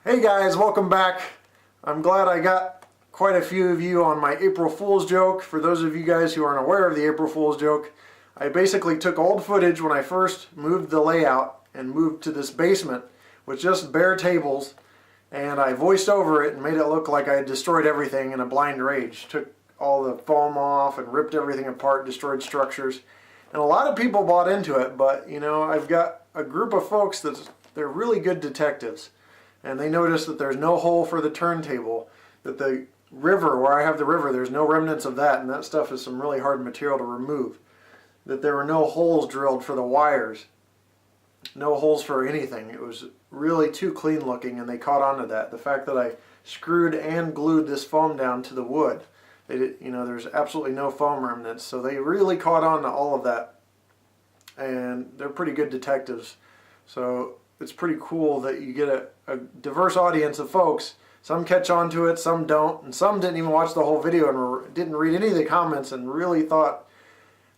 Hey guys, welcome back. I'm glad I got quite a few of you on my April Fool's joke. For those of you guys who aren't aware of the April Fool's joke, I basically took old footage when I first moved the layout and moved to this basement with just bare tables, and I voiced over it and made it look like I had destroyed everything in a blind rage. Took all the foam off and ripped everything apart, destroyed structures. And a lot of people bought into it, but you know, I've got a group of folks they're really good detectives. And they noticed that there's no hole for the turntable, that the river, where I have the river, there's no remnants of that, and that stuff is some really hard material to remove. That there were no holes drilled for the wires, no holes for anything. It was really too clean looking, and they caught on to that. The fact that I screwed and glued this foam down to the wood, there's absolutely no foam remnants, so they really caught on to all of that. And they're pretty good detectives. So it's pretty cool that you get a diverse audience of folks. Some catch on to it, some don't, and some didn't even watch the whole video and didn't read any of the comments and really thought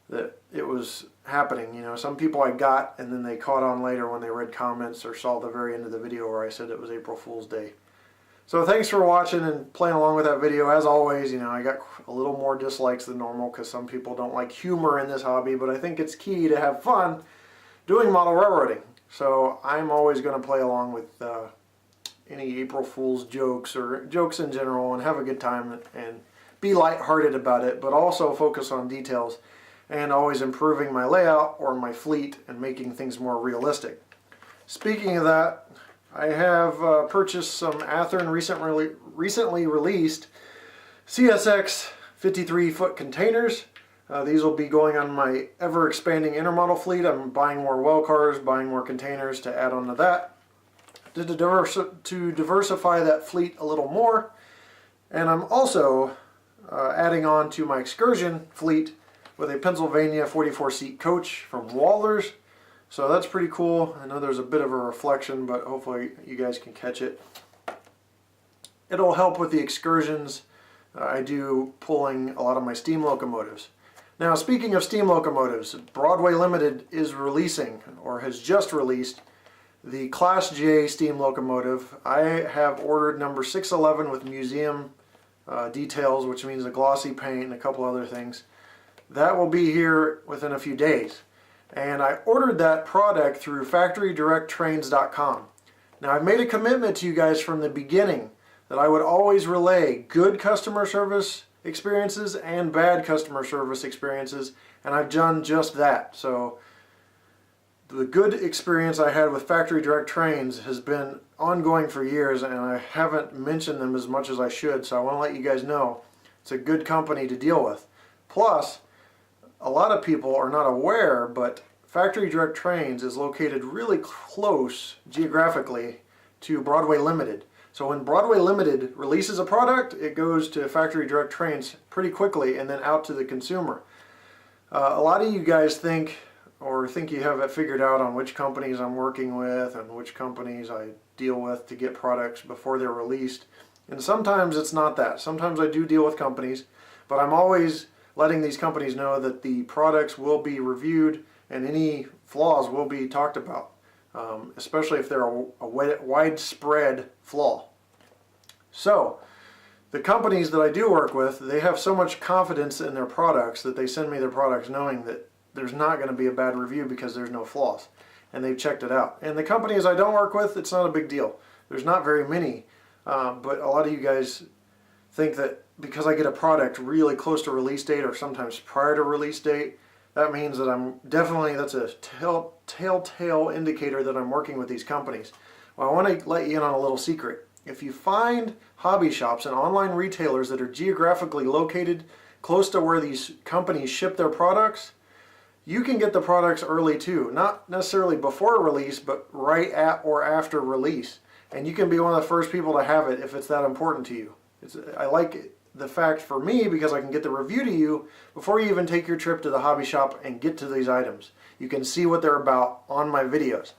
that it was happening. You know, some people I got, and then they caught on later when they read comments or saw the very end of the video where I said it was April Fool's Day. So thanks for watching and playing along with that video. As always, you know, I got a little more dislikes than normal because some people don't like humor in this hobby, but I think it's key to have fun doing model railroading. So I'm always going to play along with any April Fool's jokes or jokes in general and have a good time and be lighthearted about it, but also focus on details and always improving my layout or my fleet and making things more realistic. Speaking of that, I have purchased some Athearn recently released CSX 53-foot containers. These will be going on my ever-expanding intermodal fleet. I'm buying more well cars, buying more containers to add on to that, to diversify that fleet a little more. And I'm also adding on to my excursion fleet with a Pennsylvania 44-seat coach from Walthers. So that's pretty cool. I know there's a bit of a reflection, but hopefully you guys can catch it. It'll help with the excursions I do pulling a lot of my steam locomotives. Now, speaking of steam locomotives, Broadway Limited is releasing, or has just released, the Class J steam locomotive. I have ordered number 611 with museum details, which means a glossy paint and a couple other things. That will be here within a few days. And I ordered that product through FactoryDirectTrains.com. Now, I've made a commitment to you guys from the beginning that I would always relay good customer service experiences and bad customer service experiences, and I've done just that. So the good experience I had with Factory Direct Trains has been ongoing for years, and I haven't mentioned them as much as I should, so I want to let you guys know it's a good company to deal with. Plus, a lot of people are not aware, but Factory Direct Trains is located really close geographically to Broadway Limited. So when Broadway Limited releases a product, it goes to Factory Direct Trains pretty quickly and then out to the consumer. A lot of you guys think you have it figured out on which companies I'm working with and which companies I deal with to get products before they're released. And sometimes it's not that. Sometimes I do deal with companies, but I'm always letting these companies know that the products will be reviewed and any flaws will be talked about. Especially if they're a widespread flaw. So, the companies that I do work with, they have so much confidence in their products that they send me their products knowing that there's not going to be a bad review because there's no flaws. And they've checked it out. And the companies I don't work with, it's not a big deal. There's not very many, but a lot of you guys think that because I get a product really close to release date or sometimes prior to release date, that means that that's a telltale indicator that I'm working with these companies. Well, I want to let you in on a little secret. If you find hobby shops and online retailers that are geographically located close to where these companies ship their products, you can get the products early too. Not necessarily before release, but right at or after release. And you can be one of the first people to have it if it's that important to you. I like it. The fact for me, because I can get the review to you before you even take your trip to the hobby shop and get to these items. You can see what they're about on my videos.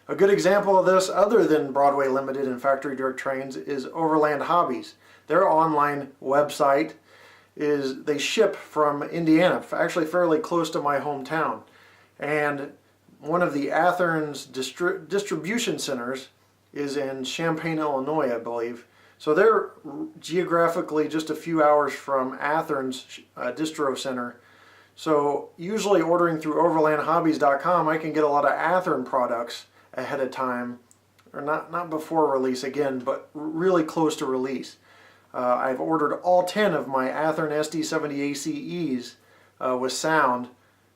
A good example of this, other than Broadway Limited and Factory Direct Trains, is Overland Hobbies. Their online website they ship from Indiana, actually fairly close to my hometown. And one of the Athearn's distribution centers is in Champaign, Illinois, I believe. So they're geographically just a few hours from Athens Distro Center. So usually ordering through overlandhobbies.com, I can get a lot of Athearn products ahead of time, or not before release again, but really close to release. I've ordered all 10 of my Athearn SD70 ACEs with sound,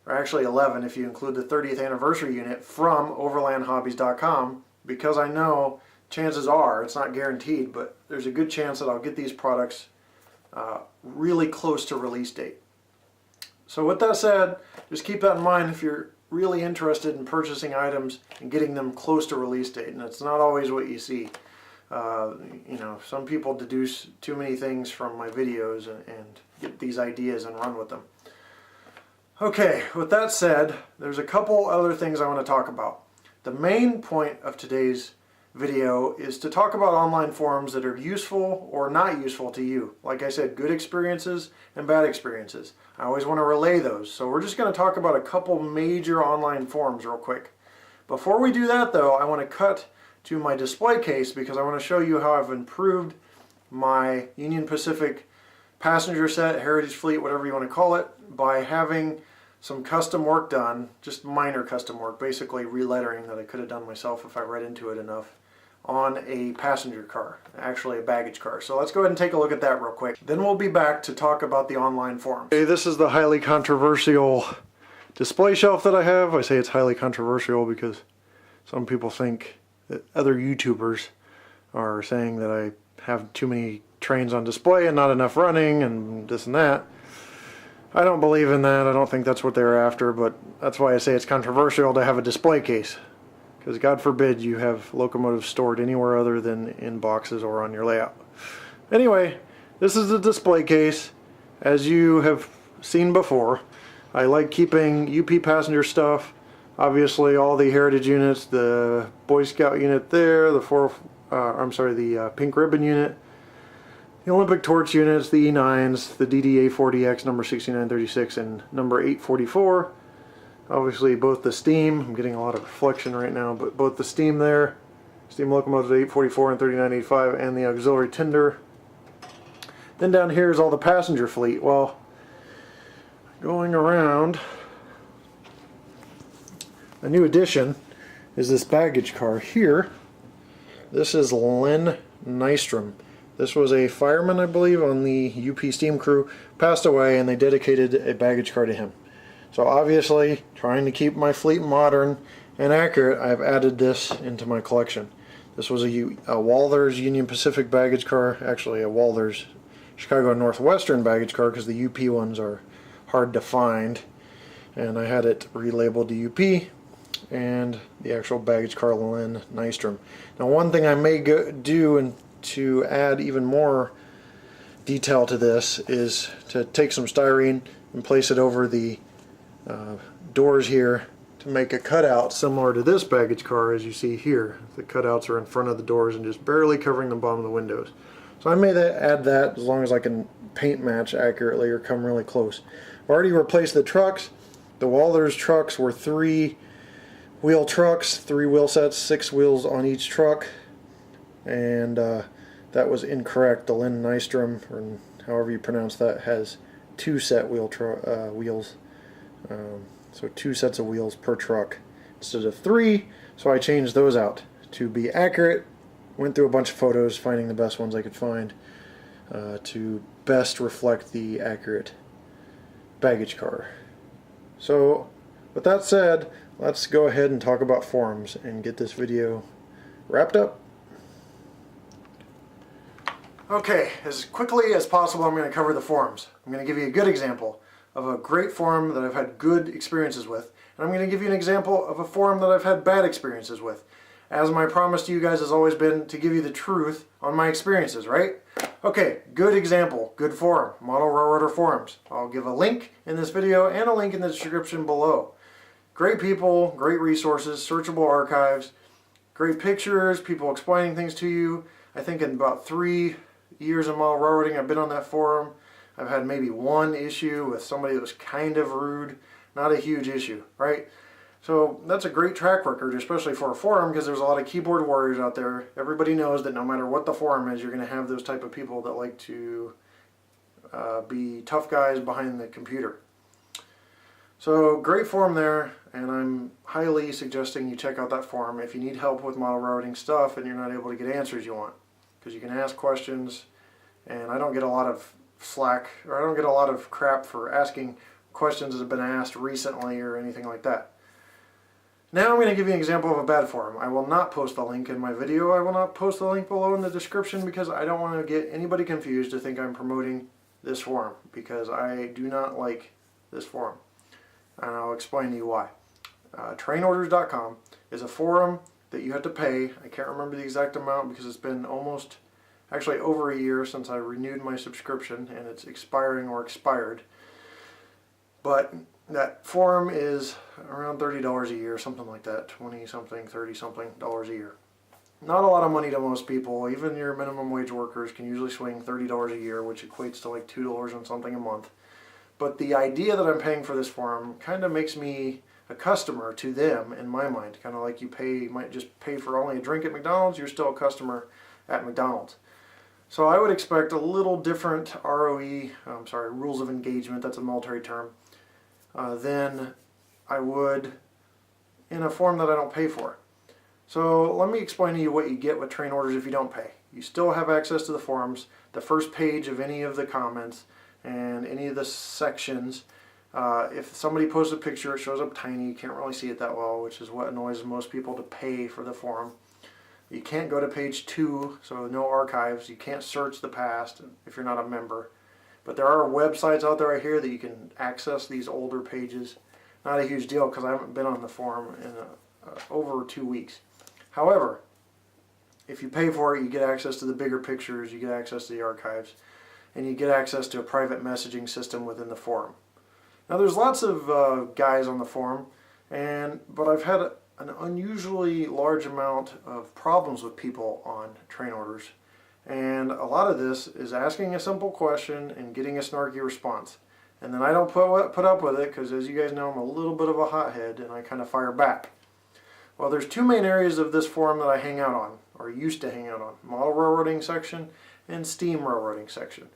or actually 11 if you include the 30th anniversary unit, from overlandhobbies.com, because I know chances are, it's not guaranteed, but there's a good chance that I'll get these products really close to release date. So with that said, just keep that in mind if you're really interested in purchasing items and getting them close to release date. And it's not always what you see. You know, some people deduce too many things from my videos and get these ideas and run with them. Okay, with that said, there's a couple other things I want to talk about. The main point of today's video is to talk about online forums that are useful or not useful to you. Like I said, good experiences and bad experiences. I always want to relay those. So we're just going to talk about a couple major online forums real quick. Before we do that though, I want to cut to my display case because I want to show you how I've improved my Union Pacific passenger set, Heritage Fleet, whatever you want to call it, by having some custom work done, just minor custom work, basically relettering that I could have done myself if I read into it enough, on a passenger car, actually a baggage car. So let's go ahead and take a look at that real quick. Then we'll be back to talk about the online forums. Okay, this is the highly controversial display shelf that I have. I say it's highly controversial because some people think that other YouTubers are saying that I have too many trains on display and not enough running and this and that. I don't believe in that. I don't think that's what they're after, but that's why I say it's controversial to have a display case. Because God forbid you have locomotives stored anywhere other than in boxes or on your layout. Anyway, this is the display case. As you have seen before, I like keeping UP passenger stuff. Obviously all the Heritage units, the Boy Scout unit there, the Pink Ribbon unit, the Olympic Torch units, the E9s, the DDA40X number 6936 and number 844. Obviously both the steam, I'm getting a lot of reflection right now, but both the steam there, steam locomotives 844 and 3985, and the auxiliary tender. Then down here is all the passenger fleet. Well, going around, a new addition is this baggage car here. This is Len Nystrom. This was a fireman, I believe, on the UP steam crew, passed away, and they dedicated a baggage car to him. So obviously, trying to keep my fleet modern and accurate, I've added this into my collection. This was a Walthers Union Pacific baggage car, actually a Walthers Chicago Northwestern baggage car because the UP ones are hard to find. And I had it relabeled to UP and the actual baggage car Len Nystrom. Now one thing I may do and to add even more detail to this is to take some styrene and place it over the doors here to make a cutout similar to this baggage car. As you see here, the cutouts are in front of the doors and just barely covering the bottom of the windows. So I may add that as long as I can paint match accurately or come really close. I've already replaced the trucks. The Walthers trucks were 3-wheel trucks, 3 wheel sets, 6 wheels on each truck, and that was incorrect. The Len Nystrom, or however you pronounce that, has 2 set wheels. So 2 sets of wheels per truck instead of 3, so I changed those out to be accurate. Went through a bunch of photos finding the best ones I could find to best reflect the accurate baggage car. So with that said, let's go ahead and talk about forums and get this video wrapped up. Okay, as quickly as possible I'm going to cover the forums. I'm going to give you a good example of a great forum that I've had good experiences with, and I'm going to give you an example of a forum that I've had bad experiences with. As my promise to you guys has always been to give you the truth on my experiences, right? Okay, good example, good forum, Model Railroader Forums. I'll give a link in this video and a link in the description below. Great people, great resources, searchable archives, great pictures, people explaining things to you. I think in about 3 years of model railroading I've been on that forum. I've had maybe one issue with somebody that was kind of rude, not a huge issue, right? So that's a great track record, especially for a forum, because there's a lot of keyboard warriors out there. Everybody knows that no matter what the forum is, you're going to have those type of people that like to be tough guys behind the computer. So great forum there, and I'm highly suggesting you check out that forum if you need help with model railroading stuff and you're not able to get answers you want. Because you can ask questions, and I don't get a lot of slack, or I don't get a lot of crap for asking questions that have been asked recently or anything like that. Now I'm going to give you an example of a bad forum. I will not post the link in my video. I will not post the link below in the description because I don't want to get anybody confused to think I'm promoting this forum, because I do not like this forum. And I'll explain to you why. Trainorders.com is a forum that you have to pay. I can't remember the exact amount because it's been actually over a year since I renewed my subscription, and it's expiring or expired. But that forum is around $30 a year, something like that, 20 something, 30 something dollars a year. Not a lot of money to most people. Even your minimum wage workers can usually swing $30 a year, which equates to like $2 and something a month. But the idea that I'm paying for this forum kind of makes me a customer to them in my mind. Kind of like you might just pay for only a drink at McDonald's, you're still a customer at McDonald's. So I would expect a little different rules of engagement, that's a military term, than I would in a forum that I don't pay for. So let me explain to you what you get with Train Orders if you don't pay. You still have access to the forums, the first page of any of the comments, and any of the sections. If somebody posts a picture, it shows up tiny, you can't really see it that well, which is what annoys most people to pay for the forum. You can't go to page 2, so no archives. You can't search the past if you're not a member. But there are websites out there, I hear, that you can access these older pages. Not a huge deal because I haven't been on the forum in over 2 weeks. However, if you pay for it, you get access to the bigger pictures, you get access to the archives, and you get access to a private messaging system within the forum. Now there's lots of guys on the forum, but I've had an unusually large amount of problems with people on Train Orders, and a lot of this is asking a simple question and getting a snarky response, and then I don't put up with it because, as you guys know, I'm a little bit of a hothead and I kind of fire back. Well, there's two main areas of this forum that I hang out on, or used to hang out on: model railroading section and steam railroading section.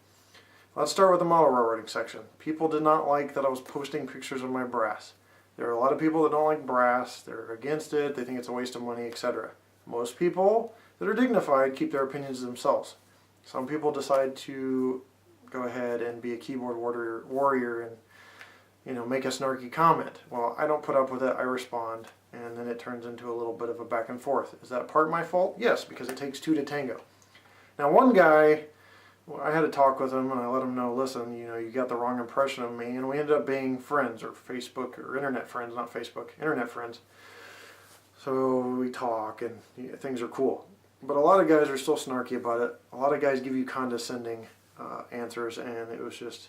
Let's start with the model railroading section. People did not like that I was posting pictures of my brass. There are a lot of people that don't like brass, they're against it, they think it's a waste of money, etc. Most people that are dignified keep their opinions to themselves. Some people decide to go ahead and be a keyboard warrior and make a snarky comment. Well, I don't put up with it, I respond, and then it turns into a little bit of a back and forth. Is that part my fault? Yes, because it takes two to tango. Now one guy, I had a talk with him and I let him know, listen, you got the wrong impression of me, and we ended up being friends, or Facebook, or internet friends, not Facebook, internet friends. So we talk and things are cool. But a lot of guys are still snarky about it. A lot of guys give you condescending answers, and it was just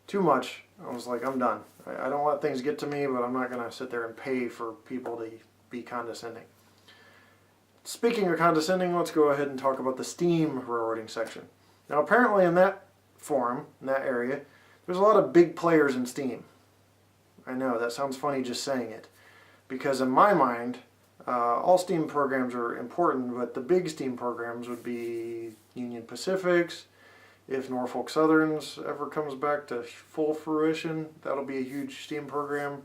too much. I was like, I'm done. I don't let things get to me, but I'm not going to sit there and pay for people to be condescending. Speaking of condescending, let's go ahead and talk about the steam railroading section. Now apparently in that forum, in that area, there's a lot of big players in steam. I know, that sounds funny just saying it. Because in my mind, all steam programs are important, but the big steam programs would be Union Pacific's. If Norfolk Southern's ever comes back to full fruition, that'll be a huge steam program.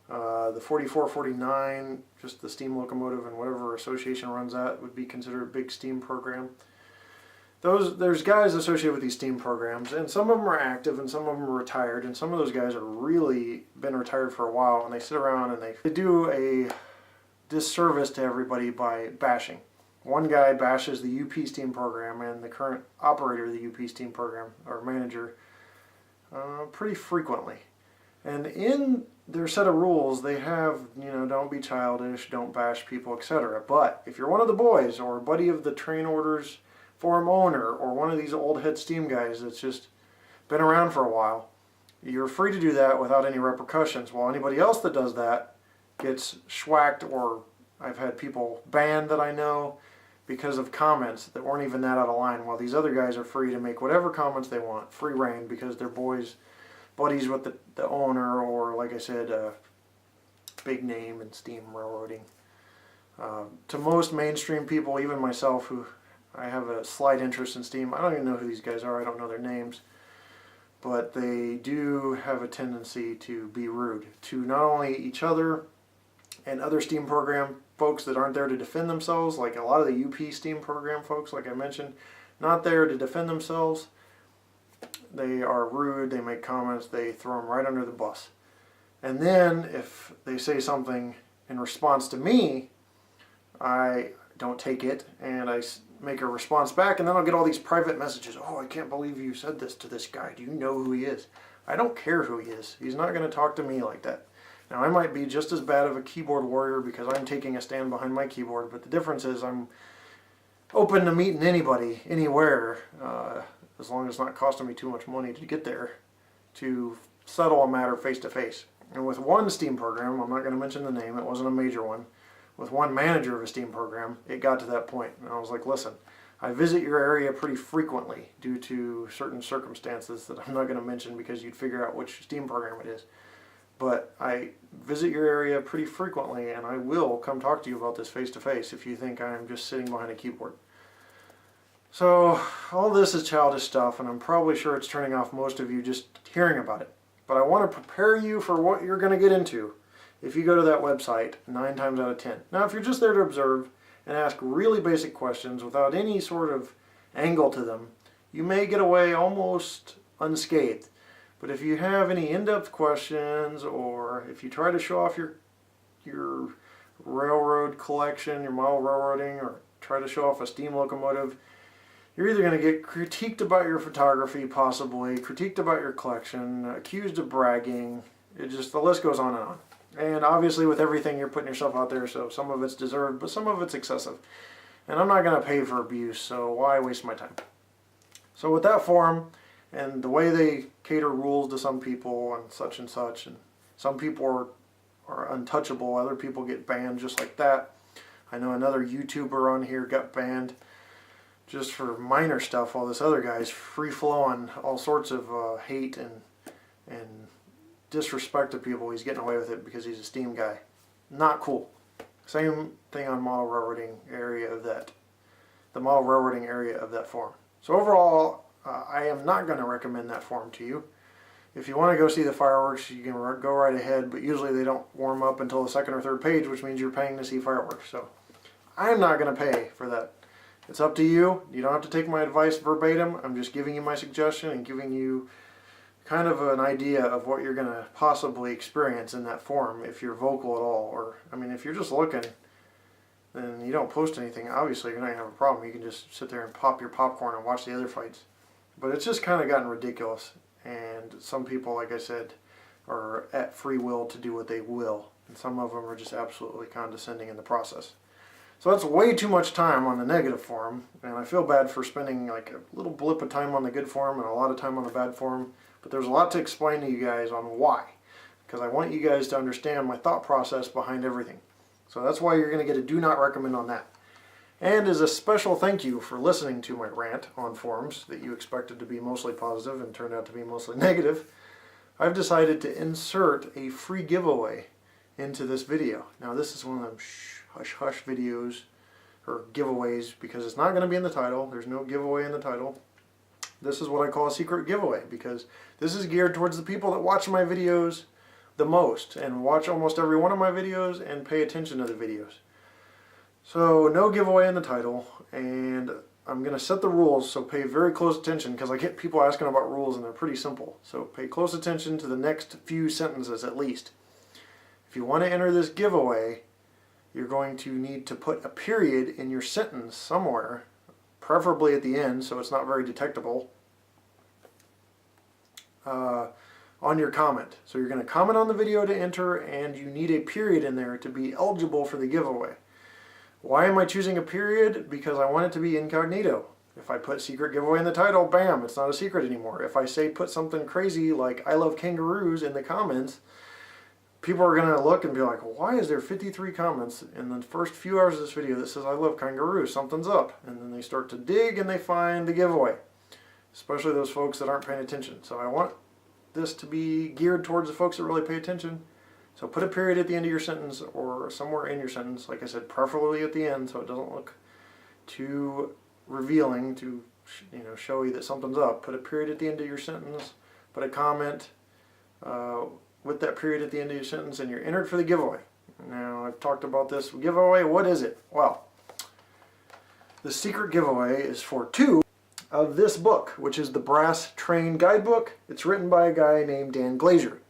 The 4449, just the steam locomotive and whatever association runs that, would be considered a big steam program. There's guys associated with these steam programs, and some of them are active and some of them are retired, and some of those guys are really been retired for a while, and they sit around and they do a disservice to everybody by bashing. One guy bashes the UP steam program and the current operator of the UP steam program, or manager, pretty frequently. And in their set of rules, they have, don't be childish, don't bash people, etc. But if you're one of the boys or a buddy of the Train Orders forum owner, or one of these old head steam guys that's just been around for a while, you're free to do that without any repercussions. While anybody else that does that gets schwacked, or I've had people banned that I know because of comments that weren't even that out of line, while these other guys are free to make whatever comments they want, free reign, because they're buddies with the owner, or like I said, big name in steam railroading. To most mainstream people, even myself, who I have a slight interest in steam, I don't even know who these guys are, I don't know their names, but they do have a tendency to be rude to not only each other and other steam program folks that aren't there to defend themselves, like a lot of the UP steam program folks, like I mentioned, not there to defend themselves. They are rude, they make comments, they throw them right under the bus. And then if they say something in response to me, I don't take it and I make a response back, and then I'll get all these private messages. Oh, I can't believe you said this to this guy. Do you know who he is? I don't care who he is. He's not going to talk to me like that. Now, I might be just as bad of a keyboard warrior because I'm taking a stand behind my keyboard, but the difference is I'm open to meeting anybody, anywhere, as long as it's not costing me too much money to get there, to settle a matter face to face. And with one steam program, I'm not going to mention the name, it wasn't a major one, with one manager of a steam program, it got to that point. And I was like, listen, I visit your area pretty frequently due to certain circumstances that I'm not going to mention because you'd figure out which steam program it is. But I visit your area pretty frequently, and I will come talk to you about this face to face if you think I'm just sitting behind a keyboard. So all this is childish stuff, and I'm probably sure it's turning off most of you just hearing about it. But I want to prepare you for what you're going to get into if you go to that website 9 times out of 10. Now, if you're just there to observe and ask really basic questions without any sort of angle to them, you may get away almost unscathed. But if you have any in-depth questions, or if you try to show off your railroad collection, your model railroading, or try to show off a steam locomotive, you're either going to get critiqued about your photography, possibly, critiqued about your collection, accused of bragging. The list goes on and on. And obviously with everything you're putting yourself out there, so some of it's deserved, but some of it's excessive. And I'm not going to pay for abuse, so why waste my time? So with that forum, and the way they cater rules to some people and such, and some people are untouchable, other people get banned just like that. I know another YouTuber on here got banned just for minor stuff, while this other guy's free-flowing all sorts of hate and disrespect to people. He's getting away with it because he's a steam guy. Not cool. Same thing on model railroading area of that, the model railroading area of that forum. So overall, I am not going to recommend that forum to you. If you want to go see the fireworks, you can go right ahead, but usually they don't warm up until the second or third page, which means you're paying to see fireworks. So I'm not going to pay for that. It's up to you. You don't have to take my advice verbatim. I'm just giving you my suggestion and giving you kind of an idea of what you're going to possibly experience in that forum if you're vocal at all. Or, I mean, if you're just looking and you don't post anything, obviously you're not going to have a problem. You can just sit there and pop your popcorn and watch the other fights. But it's just kind of gotten ridiculous. And some people, like I said, are at free will to do what they will. And some of them are just absolutely condescending in the process. So that's way too much time on the negative forum, and I feel bad for spending like a little blip of time on the good forum and a lot of time on the bad forum, but there's a lot to explain to you guys on why, because I want you guys to understand my thought process behind everything. So that's why you're going to get a do not recommend on that. And as a special thank you for listening to my rant on forums that you expected to be mostly positive and turned out to be mostly negative, I've decided to insert a free giveaway into this video. Now this is one of them hush-hush videos or giveaways because it's not going to be in the title. There's no giveaway in the title. This is what I call a secret giveaway because this is geared towards the people that watch my videos the most and watch almost every one of my videos and pay attention to the videos. So no giveaway in the title, and I'm going to set the rules, so pay very close attention because I get people asking about rules and they're pretty simple. So pay close attention to the next few sentences at least. If you want to enter this giveaway, you're going to need to put a period in your sentence somewhere, preferably at the end so it's not very detectable, on your comment. So you're going to comment on the video to enter, and you need a period in there to be eligible for the giveaway. Why am I choosing a period? Because I want it to be incognito. If I put secret giveaway in the title, bam, it's not a secret anymore. If I say put something crazy like I love kangaroos in the comments, people are going to look and be like, why is there 53 comments in the first few hours of this video that says I love kangaroos? Something's up. And then they start to dig and they find the giveaway. Especially those folks that aren't paying attention. So I want this to be geared towards the folks that really pay attention. So put a period at the end of your sentence or somewhere in your sentence. Like I said, preferably at the end so it doesn't look too revealing to show you that something's up. Put a period at the end of your sentence. Put a comment with that period at the end of your sentence, and you're entered for the giveaway. Now, I've talked about this giveaway. What is it? Well, the secret giveaway is for 2 of this book, which is the Brass Train Guidebook. It's written by a guy named Dan Glazier.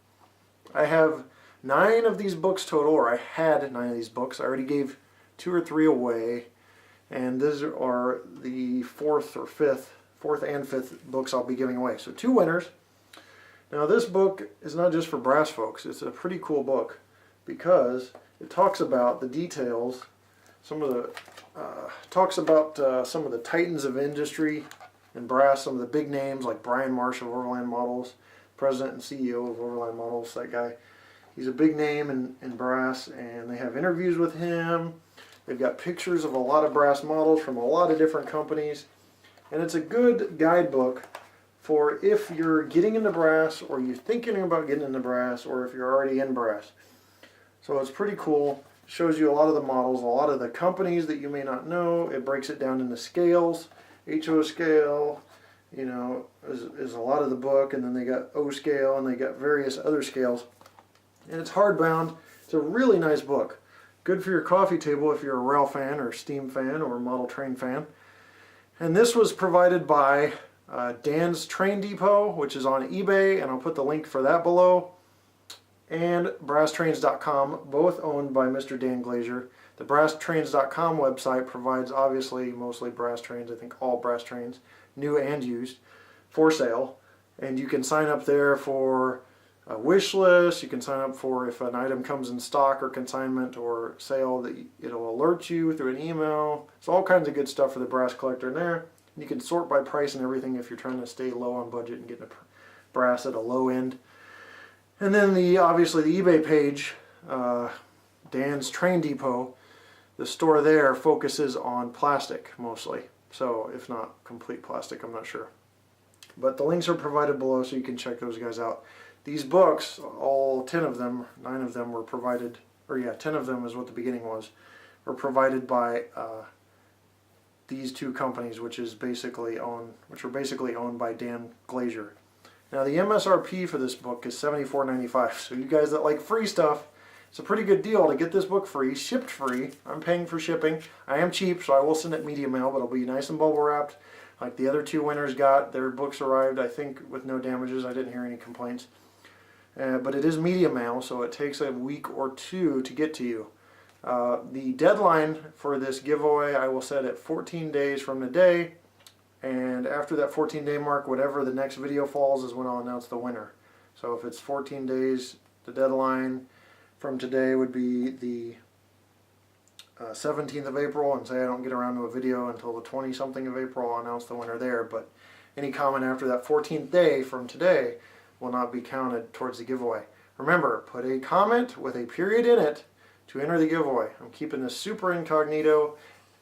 I have 9 of these books total, or I had 9 of these books. I already gave 2 or 3 away, and these are the 4th and 5th books I'll be giving away. So 2 winners. Now this book is not just for brass folks. It's a pretty cool book because it talks about the details, some of the titans of industry in brass, some of the big names like Brian Marsh of Overland Models, President and CEO of Overland Models, that guy. He's a big name in brass, and they have interviews with him. They've got pictures of a lot of brass models from a lot of different companies, and it's a good guidebook for if you're getting into brass, or you're thinking about getting into brass, or if you're already in brass. So it's pretty cool. It shows you a lot of the models, a lot of the companies that you may not know. It breaks it down into scales. HO scale, is a lot of the book, and then they got O scale, and they got various other scales. And it's hardbound. It's a really nice book. Good for your coffee table if you're a rail fan or steam fan or model train fan. And this was provided by Dan's Train Depot, which is on eBay, and I'll put the link for that below, and BrassTrains.com, both owned by Mr. Dan Glazier. The BrassTrains.com website provides obviously mostly brass trains, I think all brass trains, new and used, for sale. And you can sign up there for a wish list. You can sign up for if an item comes in stock or consignment or sale, that it'll alert you through an email. So all kinds of good stuff for the brass collector in there. You can sort by price and everything if you're trying to stay low on budget and get brass at a low end. And then obviously the eBay page, Dan's Train Depot, the store there focuses on plastic mostly. So if not complete plastic, I'm not sure. But the links are provided below so you can check those guys out. These books, all 10 of them, 9 of them were provided, 10 of them is what the beginning was, were provided by these 2 companies, which were basically owned by Dan Glazier. Now the MSRP for this book is $74.95. So you guys that like free stuff, it's a pretty good deal to get this book free, shipped free. I'm paying for shipping. I am cheap, so I will send it media mail, but it'll be nice and bubble wrapped, like the other 2 winners got. Their books arrived, I think, with no damages. I didn't hear any complaints. But it is media mail, so it takes a week or 2 to get to you. The deadline for this giveaway I will set at 14 days from today, and after that 14-day mark, whatever the next video falls is when I'll announce the winner. So if it's 14 days, the deadline from today would be the 17th of April, and say I don't get around to a video until the 20-something of April, I'll announce the winner there. But any comment after that 14th day from today will not be counted towards the giveaway. Remember, put a comment with a period in it to enter the giveaway. I'm keeping this super incognito.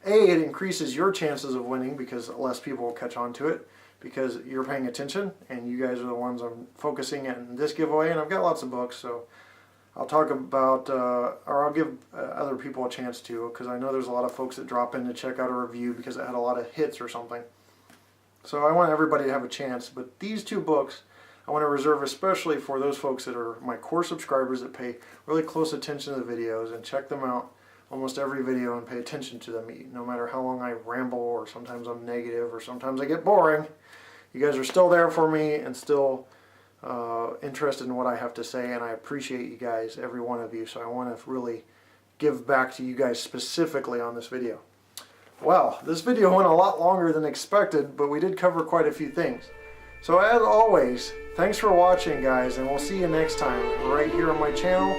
It increases your chances of winning because less people will catch on to it because you're paying attention, and you guys are the ones I'm focusing in this giveaway. And I've got lots of books, so I'll talk about, or I'll give other people a chance to, because I know there's a lot of folks that drop in to check out a review because it had a lot of hits or something. So I want everybody to have a chance. But these 2 books I want to reserve especially for those folks that are my core subscribers that pay really close attention to the videos and check them out almost every video and pay attention to them, no matter how long I ramble, or sometimes I'm negative, or sometimes I get boring. You guys are still there for me and still interested in what I have to say, and I appreciate you guys, every one of you. So I want to really give back to you guys specifically on this video. Well, this video went a lot longer than expected, but we did cover quite a few things. So as always, thanks for watching, guys, and we'll see you next time right here on my channel.